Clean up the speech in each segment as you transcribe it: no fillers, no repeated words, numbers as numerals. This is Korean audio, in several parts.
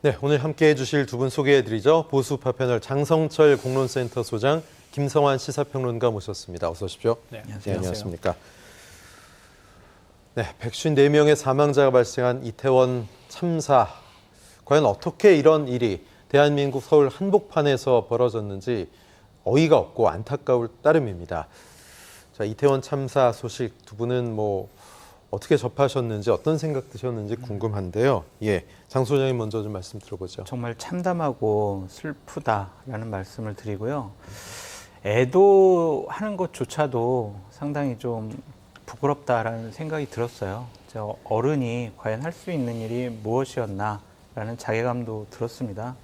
네, 오늘 함께해 주실 두 분 소개해드리죠. 보수파 패널 장성철 공론센터 소장, 김성환 시사평론가 모셨습니다. 어서 오십시오. 네, 네, 안녕하십니까. 네, 154명의 사망자가 발생한 이태원 참사. 과연 어떻게 이런 일이 대한민국 서울 한복판에서 벌어졌는지 어이가 없고 안타까울 따름입니다. 자, 이태원 참사 소식 두 분은 어떻게 접하셨는지 어떤 생각 드셨는지 궁금한데요. 예, 장 소장님 먼저 좀 말씀 들어보죠. 정말 참담하고 슬프다라는 말씀을 드리고요. 애도하는 것조차도 상당히 좀 부끄럽다라는 생각이 들었어요. 저 어른이 과연 할 수 있는 일이 무엇이었나라는 자괴감도 들었습니다.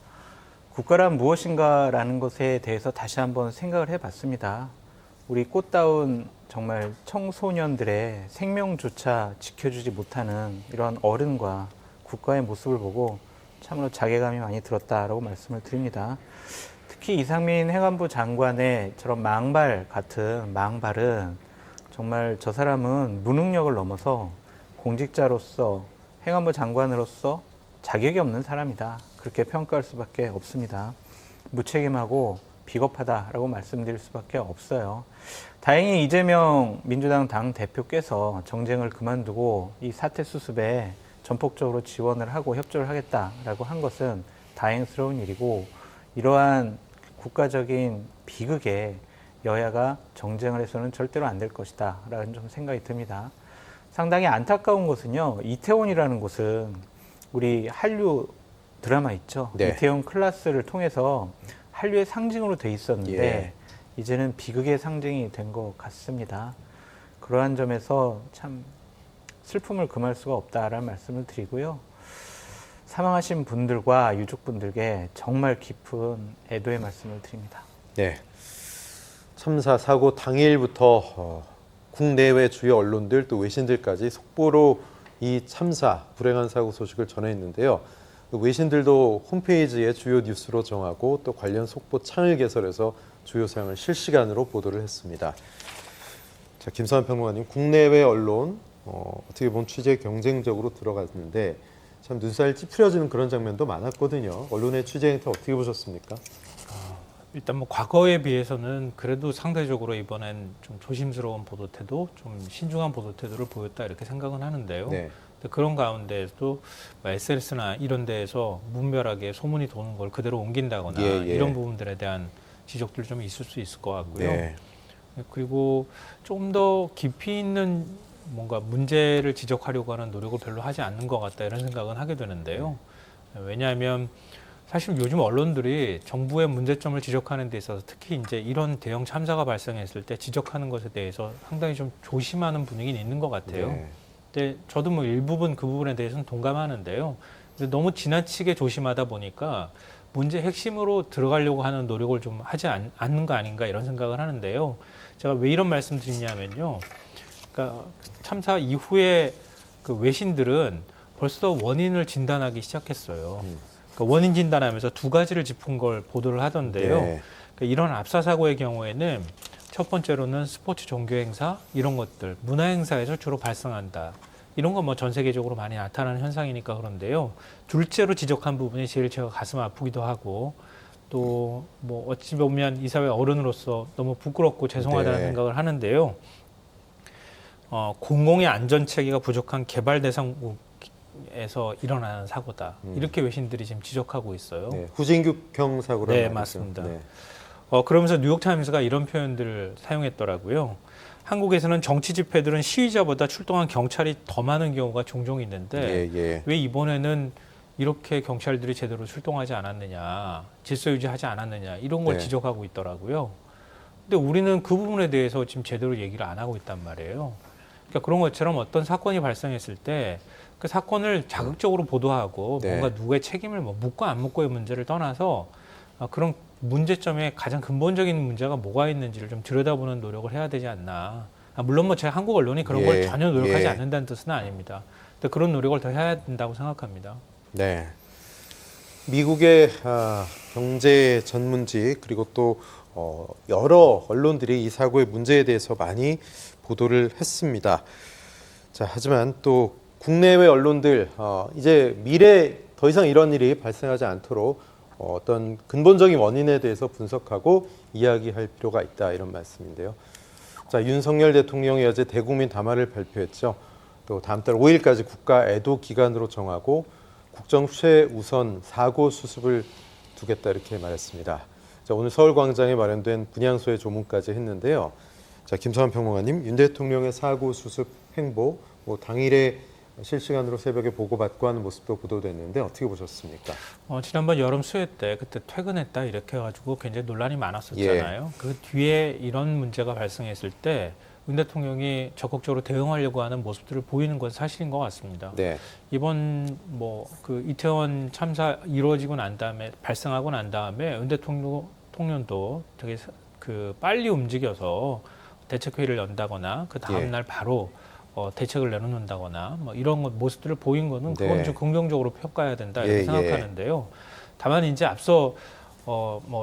국가란 무엇인가라는 것에 대해서 다시 한번 생각을 해봤습니다. 우리 꽃다운 정말 청소년들의 생명조차 지켜주지 못하는 이런 어른과 국가의 모습을 보고 참으로 자괴감이 많이 들었다라고 말씀을 드립니다. 특히 이상민 행안부 장관의 저런 망발 같은 망발은 정말 저 사람은 무능력을 넘어서 공직자로서 행안부 장관으로서 자격이 없는 사람이다. 그렇게 평가할 수밖에 없습니다. 무책임하고 비겁하다라고 말씀드릴 수밖에 없어요. 다행히 이재명 민주당 당대표께서 정쟁을 그만두고 이 사태 수습에 전폭적으로 지원을 하고 협조를 하겠다라고 한 것은 다행스러운 일이고, 이러한 국가적인 비극에 여야가 정쟁을 해서는 절대로 안 될 것이다 라는 좀 생각이 듭니다. 상당히 안타까운 것은요, 이태원이라는 곳은 우리 한류 드라마 있죠. 네. 이태원 클라스를 통해서 한류의 상징으로 돼 있었는데 예. 이제는 비극의 상징이 된 것 같습니다. 그러한 점에서 참 슬픔을 금할 수가 없다라는 말씀을 드리고요. 사망하신 분들과 유족분들께 정말 깊은 애도의 말씀을 드립니다. 네, 참사 사고 당일부터 국내외 주요 언론들 또 외신들까지 속보로 이 참사 불행한 사고 소식을 전했는데요. 외신들도 홈페이지에 주요 뉴스로 정하고 또 관련 속보 창을 개설해서 주요 사항을 실시간으로 보도를 했습니다. 자, 김성환 평론가님, 국내외 언론 어떻게 보면 취재 경쟁적으로 들어갔는데 참 눈살 찌푸려지는 그런 장면도 많았거든요. 언론의 취재 행태 어떻게 보셨습니까? 일단 과거에 비해서는 그래도 상대적으로 이번엔 좀 조심스러운 보도 태도, 좀 신중한 보도 태도를 보였다 이렇게 생각은 하는데요. 네. 그런 가운데에도 SNS나 이런 데에서 무분별하게 소문이 도는 걸 그대로 옮긴다거나 이런 부분들에 대한 지적들 좀 있을 수 있을 것 같고요. 네. 그리고 좀 더 깊이 있는 뭔가 문제를 지적하려고 하는 노력을 별로 하지 않는 것 같다 이런 생각은 하게 되는데요. 왜냐하면 사실 요즘 언론들이 정부의 문제점을 지적하는 데 있어서 특히 이제 이런 대형 참사가 발생했을 때 지적하는 것에 대해서 상당히 좀 조심하는 분위기는 있는 것 같아요. 네. 근데 저도 일부분 그 부분에 대해서는 동감하는데요. 근데 너무 지나치게 조심하다 보니까 문제 핵심으로 들어가려고 하는 노력을 좀 하지 않는 거 아닌가 이런 생각을 하는데요. 제가 왜 이런 말씀 드리냐면요. 그러니까 참사 이후에 그 외신들은 벌써 원인을 진단하기 시작했어요. 그러니까 원인 진단하면서 두 가지를 짚은 걸 보도를 하던데요. 네. 그러니까 이런 압사 사고의 경우에는 첫 번째로는 스포츠 종교 행사 이런 것들 문화 행사에서 주로 발생한다. 이런 건 전 세계적으로 많이 나타나는 현상이니까 그런데요. 둘째로 지적한 부분이 제일 제가 가슴 아프기도 하고 또 어찌 보면 이 사회 어른으로서 너무 부끄럽고 죄송하다는 네. 생각을 하는데요. 공공의 안전 체계가 부족한 개발 대상국에서 일어나는 사고다. 이렇게 외신들이 지금 지적하고 있어요. 네. 후진국형 사고라는 네, 말이죠. 맞습니다. 네. 그러면서 뉴욕타임스가 이런 표현들을 사용했더라고요. 한국에서는 정치 집회들은 시위자보다 출동한 경찰이 더 많은 경우가 종종 있는데 왜 이번에는 이렇게 경찰들이 제대로 출동하지 않았느냐, 질서 유지하지 않았느냐 이런 걸 지적하고 있더라고요. 근데 우리는 그 부분에 대해서 지금 제대로 얘기를 안 하고 있단 말이에요. 그러니까 그런 것처럼 어떤 사건이 발생했을 때 그 사건을 자극적으로 보도하고 뭔가 누구의 책임을 묻고 안 묻고의 문제를 떠나서 그런 문제점의 가장 근본적인 문제가 뭐가 있는지를 좀 들여다보는 노력을 해야 되지 않나. 물론 제가 한국 언론이 그런 걸 전혀 노력하지 않는다는 뜻은 아닙니다. 근데 그런 노력을 더 해야 된다고 생각합니다. 네. 미국의 경제 전문지 그리고 또 여러 언론들이 이 사고의 문제에 대해서 많이 보도를 했습니다. 자, 하지만 또 국내외 언론들 이제 미래 더 이상 이런 일이 발생하지 않도록 어떤 근본적인 원인에 대해서 분석하고 이야기할 필요가 있다 이런 말씀인데요. 자, 윤석열 대통령이 어제 대국민 담화를 발표했죠. 또 다음 달 5일까지 국가 애도 기간으로 정하고 국정 최우선 사고 수습을 두겠다 이렇게 말했습니다. 자, 오늘 서울광장에 마련된 분향소의 조문까지 했는데요. 자, 김성환 평론가님, 윤 대통령의 사고 수습 행보, 당일에 실시간으로 새벽에 보고받고 하는 모습도 보도됐는데 어떻게 보셨습니까? 지난번 여름 수해 때 그때 퇴근했다 이렇게 해가지고 굉장히 논란이 많았었잖아요. 그 뒤에 이런 문제가 발생했을 때 윤 대통령이 적극적으로 대응하려고 하는 모습들을 보이는 건 사실인 것 같습니다. 네. 이번 그 이태원 참사 이루어지고 난 다음에 발생하고 난 다음에 윤 대통령도 되게 그 빨리 움직여서 대책회의를 연다거나 그 다음 날 바로 대책을 내놓는다거나 이런 모습들을 보인 거는 그건 좀 긍정적으로 평가해야 된다 이렇게 생각하는데요. 다만 이제 앞서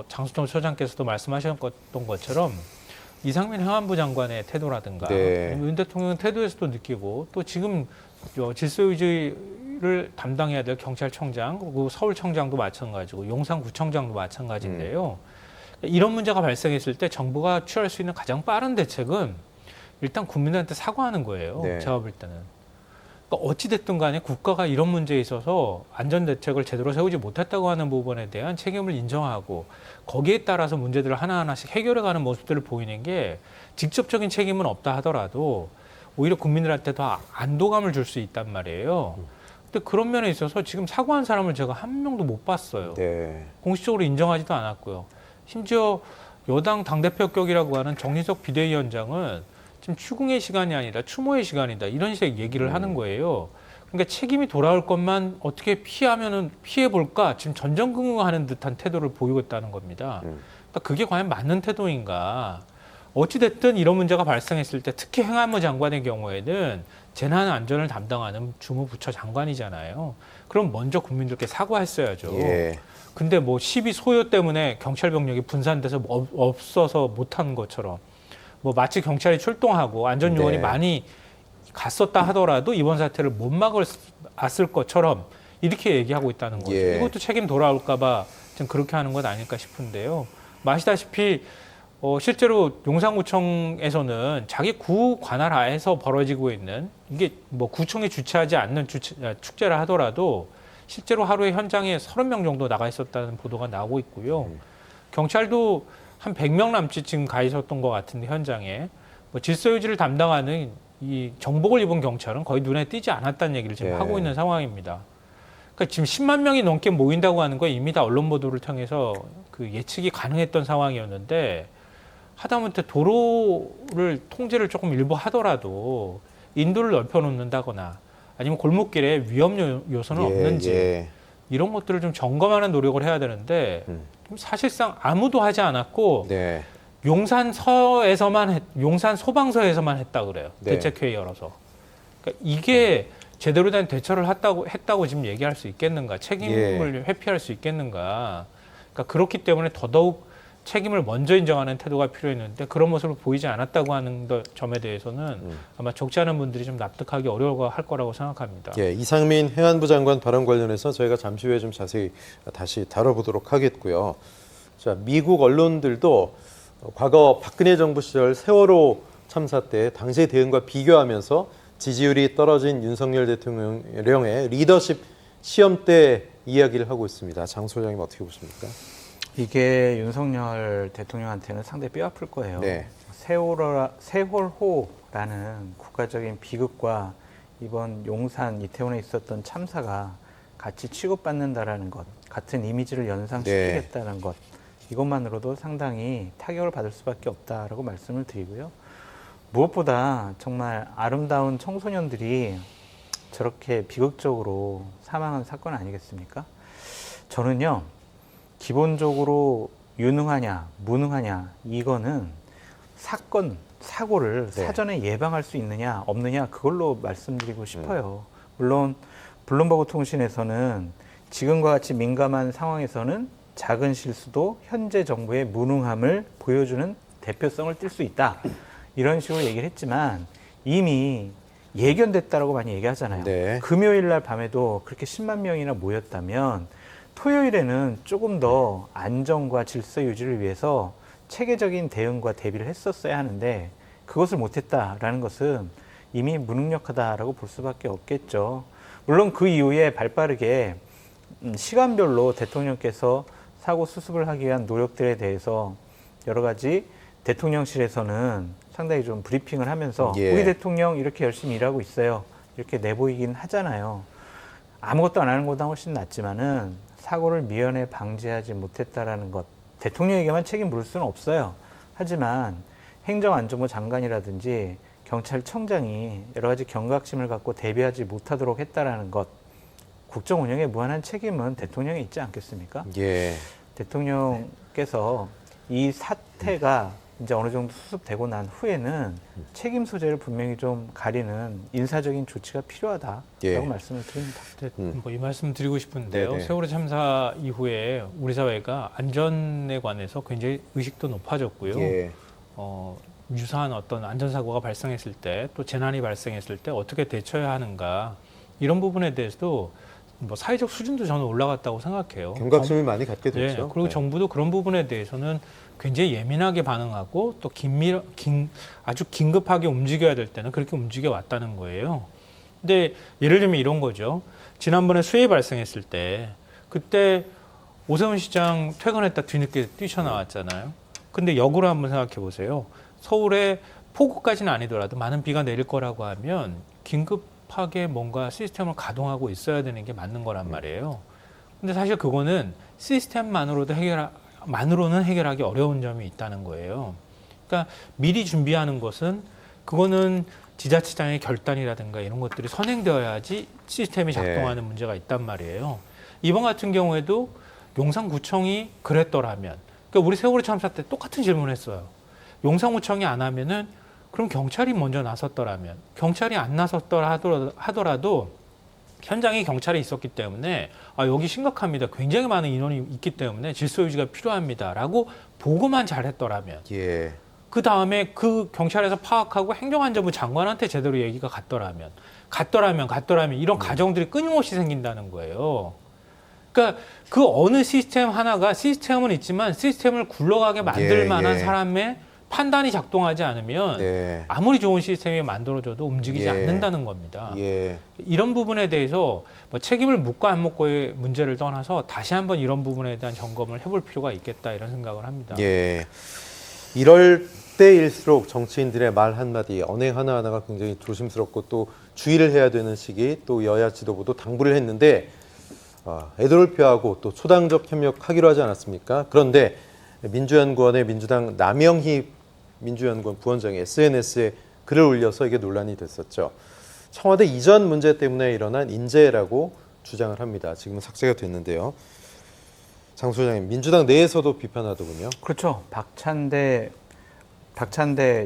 장수정 소장께서도 말씀하셨던 것처럼 이상민 행안부 장관의 태도라든가 윤 대통령 태도에서도 느끼고 또 지금 질서유지를 담당해야 될 경찰청장 그리고 서울청장도 마찬가지고 용산구청장도 마찬가지인데요. 이런 문제가 발생했을 때 정부가 취할 수 있는 가장 빠른 대책은 일단 국민들한테 사과하는 거예요. 제가 볼 때는. 그러니까 어찌됐든 간에 국가가 이런 문제에 있어서 안전대책을 제대로 세우지 못했다고 하는 부분에 대한 책임을 인정하고 거기에 따라서 문제들을 하나하나씩 해결해가는 모습들을 보이는 게 직접적인 책임은 없다 하더라도 오히려 국민들한테 더 안도감을 줄 수 있단 말이에요. 근데 그런 면에 있어서 지금 사과한 사람을 제가 한 명도 못 봤어요. 공식적으로 인정하지도 않았고요. 심지어 여당 당대표격이라고 하는 정진석 비대위원장은 지금 추궁의 시간이 아니라 추모의 시간이다. 이런 식의 얘기를 하는 거예요. 그러니까 책임이 돌아올 것만 어떻게 피해볼까 지금 전전긍긍하는 듯한 태도를 보이고 있다는 겁니다. 그러니까 그게 과연 맞는 태도인가. 어찌됐든 이런 문제가 발생했을 때 특히 행안부 장관의 경우에는 재난안전을 담당하는 주무부처 장관이잖아요. 그럼 먼저 국민들께 사과했어야죠. 근데 12 소요 때문에 경찰 병력이 분산돼서 없어서 못한 것처럼 마치 경찰이 출동하고 안전요원이 많이 갔었다 하더라도 이번 사태를 못 막았을 것처럼 이렇게 얘기하고 있다는 거죠. 이것도 책임 돌아올까 봐 좀 그렇게 하는 것 아닐까 싶은데요. 아시다시피 실제로 용산구청에서는 자기 구 관할 하에서 벌어지고 있는 이게 구청이 주최하지 않는 축제를 하더라도 실제로 하루에 현장에 30명 정도 나가 있었다는 보도가 나오고 있고요. 경찰도 한 100명 남짓 지금 가 있었던 것 같은데 현장에 질서유지를 담당하는 이 정복을 입은 경찰은 거의 눈에 띄지 않았다는 얘기를 지금 하고 있는 상황입니다. 그러니까 지금 10만 명이 넘게 모인다고 하는 거 이미 다 언론 보도를 통해서 그 예측이 가능했던 상황이었는데 하다못해 도로를 통제를 조금 일부 하더라도 인도를 넓혀놓는다거나 아니면 골목길에 위험 요소는 없는지 이런 것들을 좀 점검하는 노력을 해야 되는데 사실상 아무도 하지 않았고 용산 소방서에서만 했다 그래요. 대책회의 열어서. 그러니까 이게 제대로 된 대처를 했다고 지금 얘기할 수 있겠는가? 책임을 회피할 수 있겠는가? 그러니까 그렇기 때문에 더더욱 책임을 먼저 인정하는 태도가 필요했는데 그런 모습을 보이지 않았다고 하는 점에 대해서는 아마 적지 않은 분들이 좀 납득하기 어려워할 거라고 생각합니다. 이상민 행안부 장관 발언 관련해서 저희가 잠시 후에 좀 자세히 다시 다뤄보도록 하겠고요. 자, 미국 언론들도 과거 박근혜 정부 시절 세월호 참사 때 당시의 대응과 비교하면서 지지율이 떨어진 윤석열 대통령의 리더십 시험대 이야기를 하고 있습니다. 장 소장님 어떻게 보십니까? 이게 윤석열 대통령한테는 상당히 뼈아플 거예요. 세월호라는 국가적인 비극과 이번 용산 이태원에 있었던 참사가 같이 취급받는다라는 것, 같은 이미지를 연상시키겠다는 것, 이것만으로도 상당히 타격을 받을 수밖에 없다라고 말씀을 드리고요. 무엇보다 정말 아름다운 청소년들이 저렇게 비극적으로 사망한 사건 아니겠습니까? 저는요, 기본적으로 유능하냐, 무능하냐, 이거는 사고를 사전에 예방할 수 있느냐, 없느냐, 그걸로 말씀드리고 싶어요. 물론, 블룸버그 통신에서는 지금과 같이 민감한 상황에서는 작은 실수도 현재 정부의 무능함을 보여주는 대표성을 띌 수 있다. 이런 식으로 얘기를 했지만 이미 예견됐다라고 많이 얘기하잖아요. 네. 금요일 날 밤에도 그렇게 10만 명이나 모였다면 토요일에는 조금 더 안정과 질서 유지를 위해서 체계적인 대응과 대비를 했었어야 하는데 그것을 못했다라는 것은 이미 무능력하다라고 볼 수밖에 없겠죠. 물론 그 이후에 발빠르게 시간별로 대통령께서 사고 수습을 하기 위한 노력들에 대해서 여러 가지 대통령실에서는 상당히 좀 브리핑을 하면서 예. 우리 대통령 이렇게 열심히 일하고 있어요. 이렇게 내보이긴 하잖아요. 아무것도 안 하는 것보다 훨씬 낫지만은 사고를 미연에 방지하지 못했다라는 것. 대통령에게만 책임 물을 수는 없어요. 하지만 행정안전부 장관이라든지 경찰청장이 여러 가지 경각심을 갖고 대비하지 못하도록 했다라는 것. 국정 운영에 무한한 책임은 대통령에 있지 않겠습니까? 예. 대통령께서 이 사태가 이제 어느 정도 수습되고 난 후에는 책임 소재를 분명히 좀 가리는 인사적인 조치가 필요하다라고 예. 말씀을 드립니다. 뭐 이 말씀 드리고 싶은데요. 네네. 세월호 참사 이후에 우리 사회가 안전에 관해서 굉장히 의식도 높아졌고요. 예. 유사한 어떤 안전사고가 발생했을 때 또 재난이 발생했을 때 어떻게 대처해야 하는가 이런 부분에 대해서도 뭐 사회적 수준도 저는 올라갔다고 생각해요. 경각심을 많이 갖게 네, 됐죠. 그리고 네. 정부도 그런 부분에 대해서는 굉장히 예민하게 반응하고 또 아주 긴급하게 움직여야 될 때는 그렇게 움직여 왔다는 거예요. 근데 예를 들면 이런 거죠. 지난번에 수해 발생했을 때 그때 오세훈 시장 퇴근했다 뒤늦게 뛰쳐나왔잖아요. 근데 역으로 한번 생각해 보세요. 서울에 폭우까지는 아니더라도 많은 비가 내릴 거라고 하면 긴급하게 뭔가 시스템을 가동하고 있어야 되는 게 맞는 거란 말이에요. 근데 사실 그거는 시스템만으로는 해결하기 어려운 점이 있다는 거예요. 그러니까 미리 준비하는 것은 그거는 지자체장의 결단이라든가 이런 것들이 선행되어야지 시스템이 작동하는 문제가 있단 말이에요. 이번 같은 경우에도 용산구청이 그랬더라면, 그러니까 우리 세월호 참사 때 똑같은 질문을 했어요. 용산구청이 안 하면은 그럼 경찰이 먼저 나섰더라면, 경찰이 안 나섰더라 하더라도 현장에 경찰이 있었기 때문에 여기 심각합니다. 굉장히 많은 인원이 있기 때문에 질서 유지가 필요합니다라고 보고만 잘했더라면, 예. 그 다음에 그 경찰에서 파악하고 행정안전부 장관한테 제대로 얘기가 갔더라면 이런 가정들이 끊임없이 생긴다는 거예요. 그러니까 그 어느 시스템 하나가 시스템은 있지만 시스템을 굴러가게 만들 만한 사람의 판단이 작동하지 않으면 네. 아무리 좋은 시스템이 만들어져도 움직이지 않는다는 겁니다. 이런 부분에 대해서 뭐 책임을 묻고 안 묻고의 문제를 떠나서 다시 한번 이런 부분에 대한 점검을 해볼 필요가 있겠다 이런 생각을 합니다. 예. 이럴 때일수록 정치인들의 말 한마디, 언행 하나하나가 굉장히 조심스럽고 또 주의를 해야 되는 시기, 또 여야 지도부도 당부를 했는데 애도를 또 초당적 협력하기로 하지 않았습니까? 그런데 민주연구원의 민주당 남영희 민주연구원 부원장이 SNS에 글을 올려서 이게 논란이 됐었죠. 청와대 이전 문제 때문에 일어난 인재라고 주장을 합니다. 지금은 삭제가 됐는데요. 장 소장님, 민주당 내에서도 비판하더군요. 그렇죠. 박찬대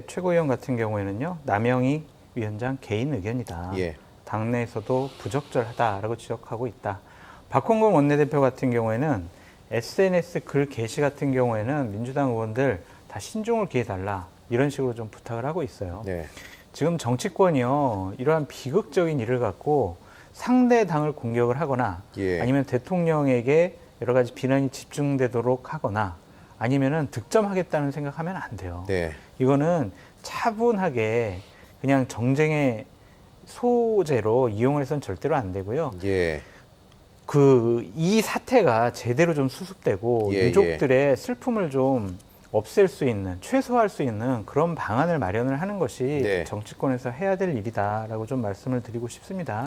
최고위원 같은 경우에는요, 남영희 위원장 개인 의견이다. 예. 당내에서도 부적절하다라고 지적하고 있다. 박홍근 원내대표 같은 경우에는 SNS 글 게시 같은 경우에는 민주당 의원들 다 신중을 기해달라 이런 식으로 좀 부탁을 하고 있어요. 네. 지금 정치권이요, 이러한 비극적인 일을 갖고 상대 당을 공격을 하거나 아니면 대통령에게 여러 가지 비난이 집중되도록 하거나 아니면은 득점하겠다는 생각하면 안 돼요. 네. 이거는 차분하게 그냥 정쟁의 소재로 이용을 해서는 절대로 안 되고요. 이 사태가 제대로 좀 수습되고 유족들의 슬픔을 좀 없앨 수 있는, 최소화할 수 있는 그런 방안을 마련을 하는 것이 정치권에서 해야 될 일이다라고 좀 말씀을 드리고 싶습니다.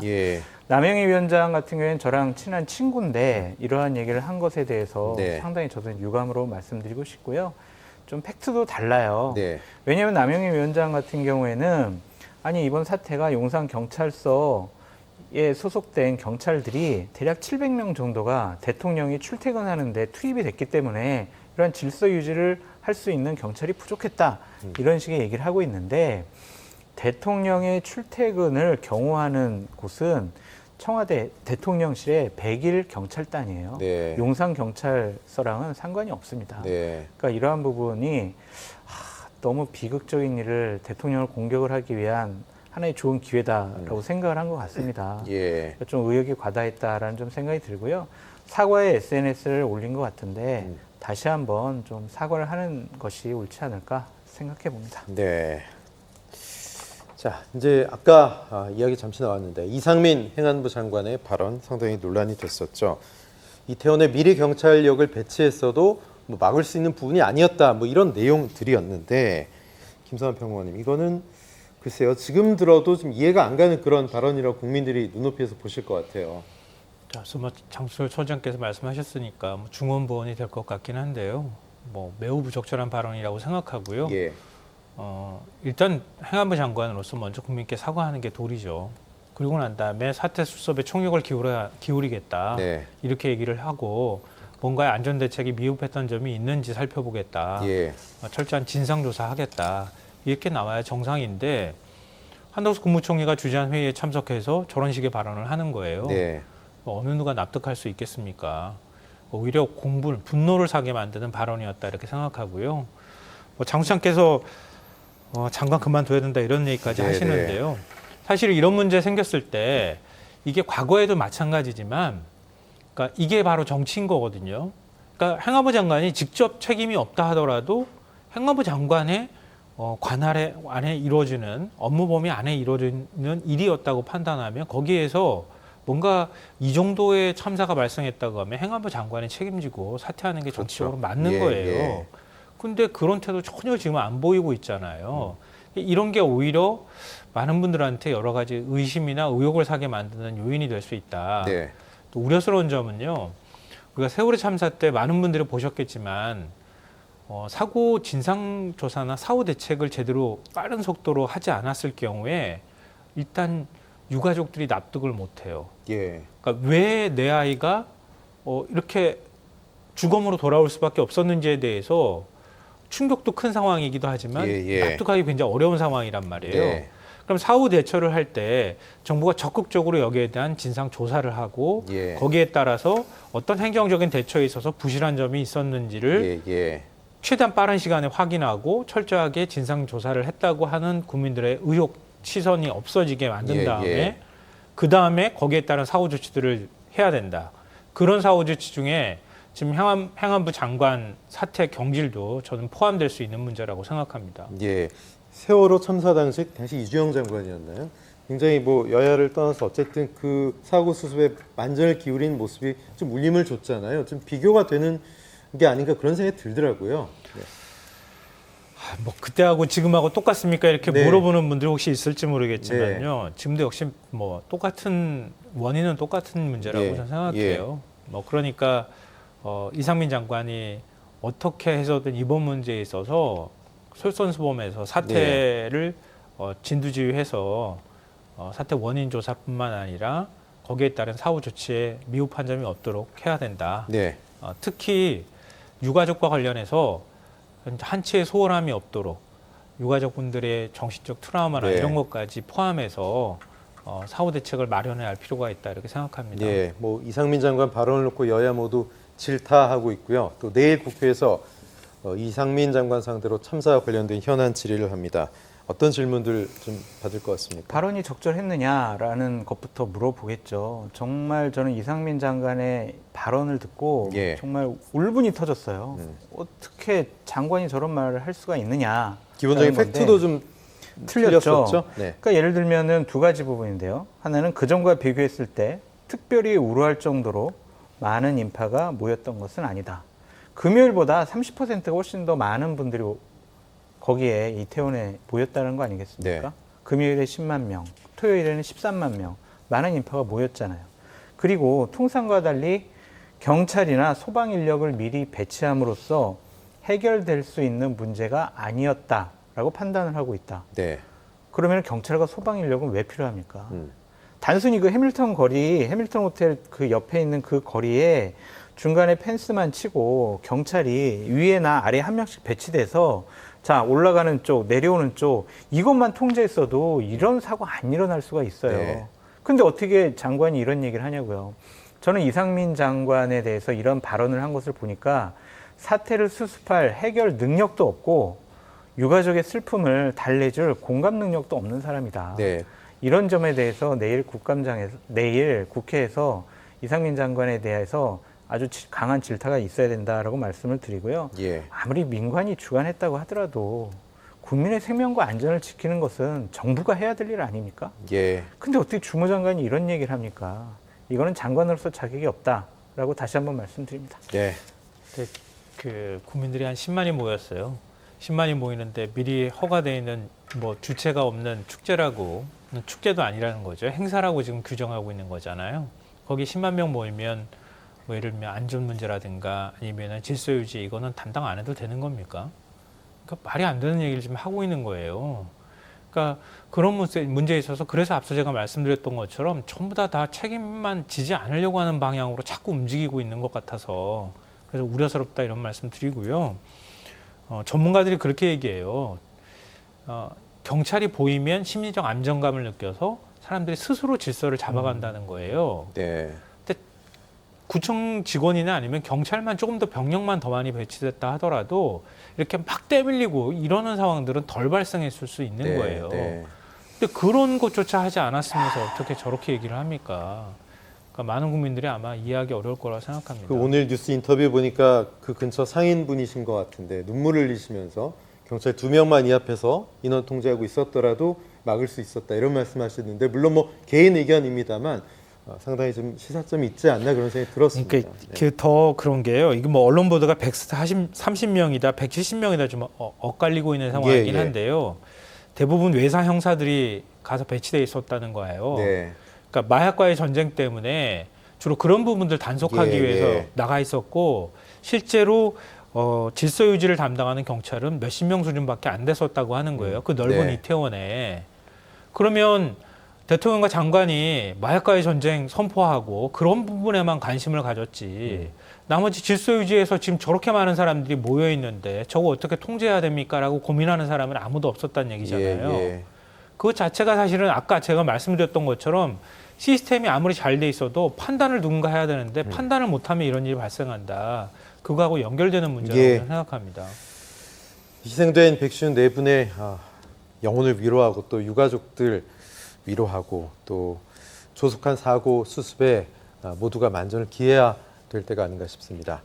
남영희 위원장 같은 경우에는 저랑 친한 친구인데 이러한 얘기를 한 것에 대해서 상당히 저도 유감으로 말씀드리고 싶고요. 좀 팩트도 달라요. 왜냐하면 남영희 위원장 같은 경우에는 이번 사태가 용산경찰서에 소속된 경찰들이 대략 700명 정도가 대통령이 출퇴근하는데 투입이 됐기 때문에 이런 질서 유지를 할 수 있는 경찰이 부족했다. 이런 식의 얘기를 하고 있는데 대통령의 출퇴근을 경호하는 곳은 청와대 대통령실의 100일 경찰단이에요. 용산경찰서랑은 상관이 없습니다. 그러니까 이러한 부분이 너무 비극적인 일을 대통령을 공격을 하기 위한 하나의 좋은 기회다라고 생각을 한 것 같습니다. 예. 좀 의욕이 과다했다라는 좀 생각이 들고요. 사과에 SNS를 올린 것 같은데 다시 한번 좀 사과를 하는 것이 옳지 않을까 생각해 봅니다. 네. 자, 이제 아까 이야기 잠시 나왔는데 이상민 행안부 장관의 발언 상당히 논란이 됐었죠. 이태원에 미리 경찰력을 배치했어도 뭐 막을 수 있는 부분이 아니었다. 뭐 이런 내용들이었는데 김성환 평론가님, 이거는 글쎄요, 지금 들어도 좀 이해가 안 가는 그런 발언이라고 국민들이 눈높이에서 보실 것 같아요. 자, 그래서 장수열 처장께서 말씀하셨으니까 뭐 중원부원이 될 것 같긴 한데요. 뭐 매우 부적절한 발언이라고 생각하고요. 예. 일단 행안부 장관으로서 먼저 국민께 사과하는 게 도리죠. 그리고 난 다음에 사태 수습에 총력을 기울이겠다. 네. 이렇게 얘기를 하고 뭔가의 안전 대책이 미흡했던 점이 있는지 살펴보겠다. 예. 철저한 진상조사하겠다. 이렇게 나와야 정상인데 한덕수 국무총리가 주재한 회의에 참석해서 저런 식의 발언을 하는 거예요. 네. 어느 누가 납득할 수 있겠습니까? 오히려 분노를 사게 만드는 발언이었다 이렇게 생각하고요. 장수장께서 장관 그만둬야 된다 이런 얘기까지 네, 하시는데요. 사실 이런 문제 생겼을 때 이게 과거에도 마찬가지지만, 그러니까 이게 바로 정치인 거거든요. 그러니까 행안부 장관이 직접 책임이 없다 하더라도 행안부 장관의 관할 안에 이루어지는 업무 범위 안에 이루어지는 일이었다고 판단하면 거기에서 뭔가 이 정도의 참사가 발생했다고 하면 행안부 장관이 책임지고 사퇴하는 게 정치적으로 맞는 예, 거예요. 예. 근데 그런 태도 전혀 지금 안 보이고 있잖아요. 이런 게 오히려 많은 분들한테 여러 가지 의심이나 의혹을 사게 만드는 요인이 될 수 있다. 네. 또 우려스러운 점은요. 우리가 세월호 참사 때 많은 분들이 보셨겠지만 사고 진상조사나 사후 대책을 제대로 빠른 속도로 하지 않았을 경우에 일단 유가족들이 납득을 못해요. 예. 그러니까 왜 내 아이가 이렇게 주검으로 돌아올 수밖에 없었는지에 대해서 충격도 큰 상황이기도 하지만 납득하기 굉장히 어려운 상황이란 말이에요. 네. 그럼 사후 대처를 할 때 정부가 적극적으로 여기에 대한 진상 조사를 하고 예. 거기에 따라서 어떤 행정적인 대처에 있어서 부실한 점이 있었는지를 최대한 빠른 시간에 확인하고 철저하게 진상 조사를 했다고 하는 국민들의 의혹 시선이 없어지게 만든 다음에 그 다음에 거기에 따른 사후 조치들을 해야 된다. 그런 사후 조치 중에 지금 행안부 장관 사퇴 경질도 저는 포함될 수 있는 문제라고 생각합니다. 예. 세월호 참사 당시 이주영 장관이었나요? 굉장히 뭐 여야를 떠나서 어쨌든 그 사고 수습에 만전을 기울인 모습이 좀 울림을 줬잖아요. 좀 비교가 되는 게 아닌가 그런 생각이 들더라고요. 네. 뭐 그때하고 지금하고 똑같습니까? 이렇게 네. 물어보는 분들이 혹시 있을지 모르겠지만요. 지금도 역시 뭐 똑같은 원인은 똑같은 문제라고 저는 생각해요. 뭐 그러니까 이상민 장관이 어떻게 해서든 이번 문제에 있어서 솔선수범해서 사태를 진두지휘해서 사태 원인 조사뿐만 아니라 거기에 따른 사후 조치에 미흡한 점이 없도록 해야 된다. 네. 특히 유가족과 관련해서 한치의 소홀함이 없도록 유가족분들의 정신적 트라우마나 이런 것까지 포함해서 사후 대책을 마련해야 할 필요가 있다 이렇게 생각합니다. 네, 뭐 이상민 장관 발언을 놓고 여야 모두 질타하고 있고요. 또 내일 국회에서 이상민 장관 상대로 참사와 관련된 현안 질의를 합니다. 어떤 질문들 좀 받을 것 같습니까? 발언이 적절했느냐라는 것부터 물어보겠죠. 정말 저는 이상민 장관의 발언을 듣고 정말 울분이 터졌어요. 어떻게 장관이 저런 말을 할 수가 있느냐. 기본적인 팩트도 좀 틀렸죠. 그러니까 예를 들면은 두 가지 부분인데요. 하나는 그전과 비교했을 때 특별히 우려할 정도로 많은 인파가 모였던 것은 아니다. 금요일보다 30%가 훨씬 더 많은 분들이 거기에 이태원에 모였다는 거 아니겠습니까? 금요일에 10만 명, 토요일에는 13만 명, 많은 인파가 모였잖아요. 그리고 통상과 달리 경찰이나 소방 인력을 미리 배치함으로써 해결될 수 있는 문제가 아니었다라고 판단을 하고 있다. 그러면 경찰과 소방 인력은 왜 필요합니까? 단순히 그 해밀턴 호텔 그 옆에 있는 그 거리에 중간에 펜스만 치고 경찰이 위에나 아래 한 명씩 배치돼서 자, 올라가는 쪽, 내려오는 쪽 이것만 통제했어도 이런 사고 안 일어날 수가 있어요. 근데 어떻게 장관이 이런 얘기를 하냐고요. 저는 이상민 장관에 대해서 이런 발언을 한 것을 보니까 사태를 수습할 해결 능력도 없고 유가족의 슬픔을 달래줄 공감 능력도 없는 사람이다. 네. 이런 점에 대해서 내일 국회에서 이상민 장관에 대해서 아주 강한 질타가 있어야 된다라고 말씀을 드리고요. 예. 아무리 민관이 주관했다고 하더라도 국민의 생명과 안전을 지키는 것은 정부가 해야 될 일 아닙니까? 예. 근데 어떻게 주무장관이 이런 얘기를 합니까? 이거는 장관으로서 자격이 없다라고 다시 한번 말씀드립니다. 네. 근데 그 국민들이 한 10만이 모였어요. 10만이 모이는데 미리 허가되어 있는 뭐 주체가 없는 축제라고, 축제도 아니라는 거죠. 행사라고 지금 규정하고 있는 거잖아요. 거기 10만 명 모이면 뭐 예를 들면 안전 문제라든가 아니면 질서 유지 이거는 담당 안 해도 되는 겁니까? 그러니까 말이 안 되는 얘기를 지금 하고 있는 거예요. 그러니까 그런 문제에 있어서 그래서 앞서 제가 말씀드렸던 것처럼 전부 다 책임만 지지 않으려고 하는 방향으로 자꾸 움직이고 있는 것 같아서 그래서 우려스럽다 이런 말씀 드리고요. 전문가들이 그렇게 얘기해요. 경찰이 보이면 심리적 안정감을 느껴서 사람들이 스스로 질서를 잡아간다는 거예요. 네. 구청 직원이나 아니면 경찰만 조금 더 병력만 더 많이 배치됐다 하더라도 이렇게 막 떼밀리고 이러는 상황들은 덜 발생했을 수 있는 네, 거예요. 네. 근데 그런 것조차 하지 않았으면서 어떻게 저렇게 얘기를 합니까? 그러니까 많은 국민들이 아마 이해하기 어려울 거라고 생각합니다. 그 오늘 뉴스 인터뷰 보니까 그 근처 상인분이신 것 같은데 눈물을 흘리시면서 경찰 2명만 이 앞에서 인원 통제하고 있었더라도 막을 수 있었다 이런 말씀하시는데 물론 뭐 개인 의견입니다만 상당히 좀 시사점이 있지 않나 그런 생각이 들었습니다. 그러니까 더 그런 게요. 이게 뭐 언론 보도가 130명이다, 170명이다 좀 엇갈리고 있는 상황이긴 예. 한데요. 대부분 외사 형사들이 가서 배치돼 있었다는 거예요. 네. 그러니까 마약과의 전쟁 때문에 주로 그런 부분들 단속하기 예, 위해서 예. 나가 있었고 실제로 질서 유지를 담당하는 경찰은 몇십 명 수준밖에 안 됐었다고 하는 거예요. 그 넓은 네. 이태원에. 그러면 대통령과 장관이 마약과의 전쟁 선포하고 그런 부분에만 관심을 가졌지. 나머지 질서 유지에서 지금 저렇게 많은 사람들이 모여 있는데 저거 어떻게 통제해야 됩니까? 라고 고민하는 사람은 아무도 없었다는 얘기잖아요. 예. 그것 자체가 사실은 아까 제가 말씀드렸던 것처럼 시스템이 아무리 잘 돼 있어도 판단을 누군가 해야 되는데 판단을 못하면 이런 일이 발생한다. 그거하고 연결되는 문제라고 예. 생각합니다. 희생된 154분의 영혼을 위로하고 또 유가족들 위로하고 또 조속한 사고 수습에 모두가 만전을 기해야 될 때가 아닌가 싶습니다.